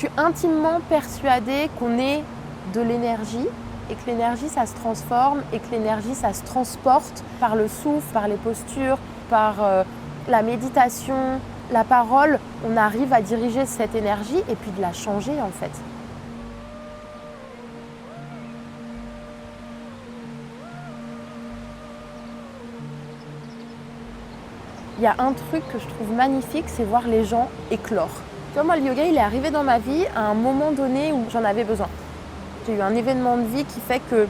suis intimement persuadée qu'on est de l'énergie et que l'énergie, ça se transforme et que l'énergie, ça se transporte par le souffle, par les postures, par la méditation, la parole. On arrive à diriger cette énergie et puis de la changer en fait. Il y a un truc que je trouve magnifique, c'est voir les gens éclore. Tu vois, moi, le yoga, il est arrivé dans ma vie à un moment donné où j'en avais besoin. J'ai eu un événement de vie qui fait que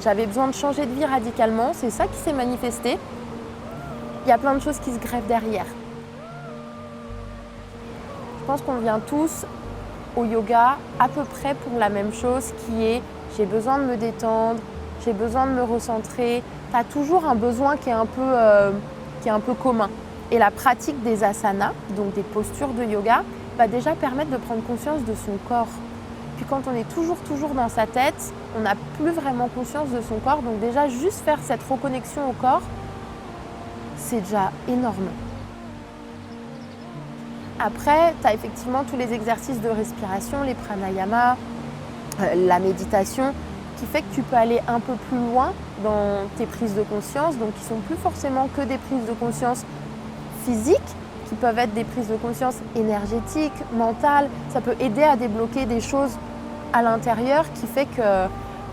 j'avais besoin de changer de vie radicalement. C'est ça qui s'est manifesté. Il y a plein de choses qui se greffent derrière. Je pense qu'on vient tous au yoga à peu près pour la même chose qui est j'ai besoin de me détendre, j'ai besoin de me recentrer. Tu as toujours un besoin qui est un peu commun. Et la pratique des asanas, donc des postures de yoga, va déjà permettre de prendre conscience de son corps. Puis quand on est toujours dans sa tête, on n'a plus vraiment conscience de son corps. Donc déjà, juste faire cette reconnexion au corps, c'est déjà énorme. Après, tu as effectivement tous les exercices de respiration, les pranayamas, la méditation, qui fait que tu peux aller un peu plus loin dans tes prises de conscience, donc qui ne sont plus forcément que des prises de conscience physiques, qui peuvent être des prises de conscience énergétiques, mentales. Ça peut aider à débloquer des choses à l'intérieur qui fait que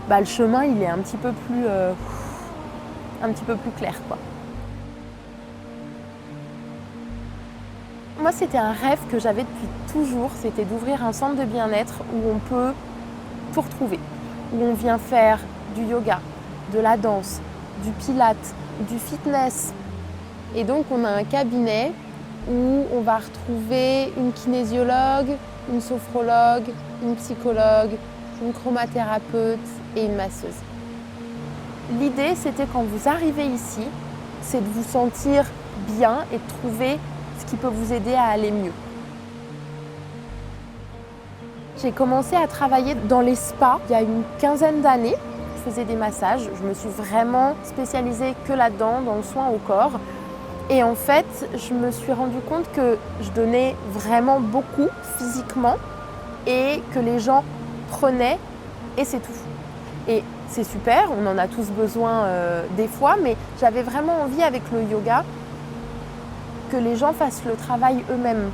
le chemin il est un petit peu plus clair, quoi. Moi, c'était un rêve que j'avais depuis toujours, c'était d'ouvrir un centre de bien-être où on peut tout retrouver, où on vient faire du yoga, de la danse, du pilates, du fitness. Et donc, on a un cabinet où on va retrouver une kinésiologue, une sophrologue, une psychologue, une chromathérapeute et une masseuse. L'idée, c'était quand vous arrivez ici, c'est de vous sentir bien et de trouver ce qui peut vous aider à aller mieux. J'ai commencé à travailler dans les spas il y a une quinzaine d'années. Je faisais des massages, je me suis vraiment spécialisée que là-dedans, dans le soin au corps. Et en fait, je me suis rendu compte que je donnais vraiment beaucoup physiquement et que les gens prenaient et c'est tout. Et c'est super, on en a tous besoin des fois, mais j'avais vraiment envie avec le yoga que les gens fassent le travail eux-mêmes.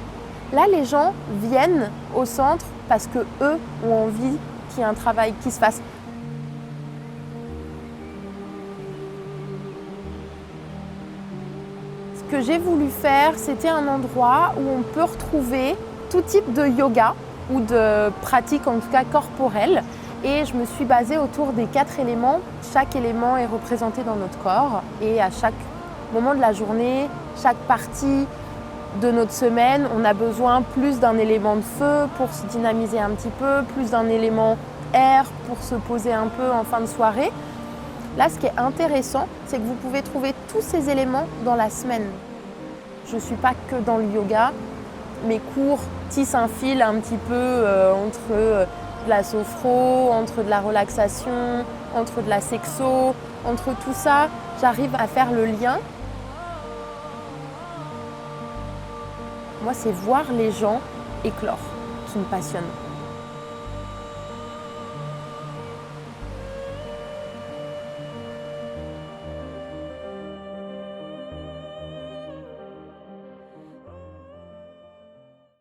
Là, les gens viennent au centre parce que eux ont envie qu'il y ait un travail qui se fasse. Ce que j'ai voulu faire, c'était un endroit où on peut retrouver tout type de yoga ou de pratique, en tout cas corporelle. Et je me suis basée autour des 4 éléments. Chaque élément est représenté dans notre corps. Et à chaque moment de la journée, chaque partie de notre semaine, on a besoin plus d'un élément de feu pour se dynamiser un petit peu, plus d'un élément air pour se poser un peu en fin de soirée. Là, ce qui est intéressant, c'est que vous pouvez trouver tous ces éléments dans la semaine. Je ne suis pas que dans le yoga. Mes cours tissent un fil un petit peu entre de la sophro, entre de la relaxation, entre de la sexo, entre tout ça, j'arrive à faire le lien. Moi, c'est voir les gens éclore qui me passionne.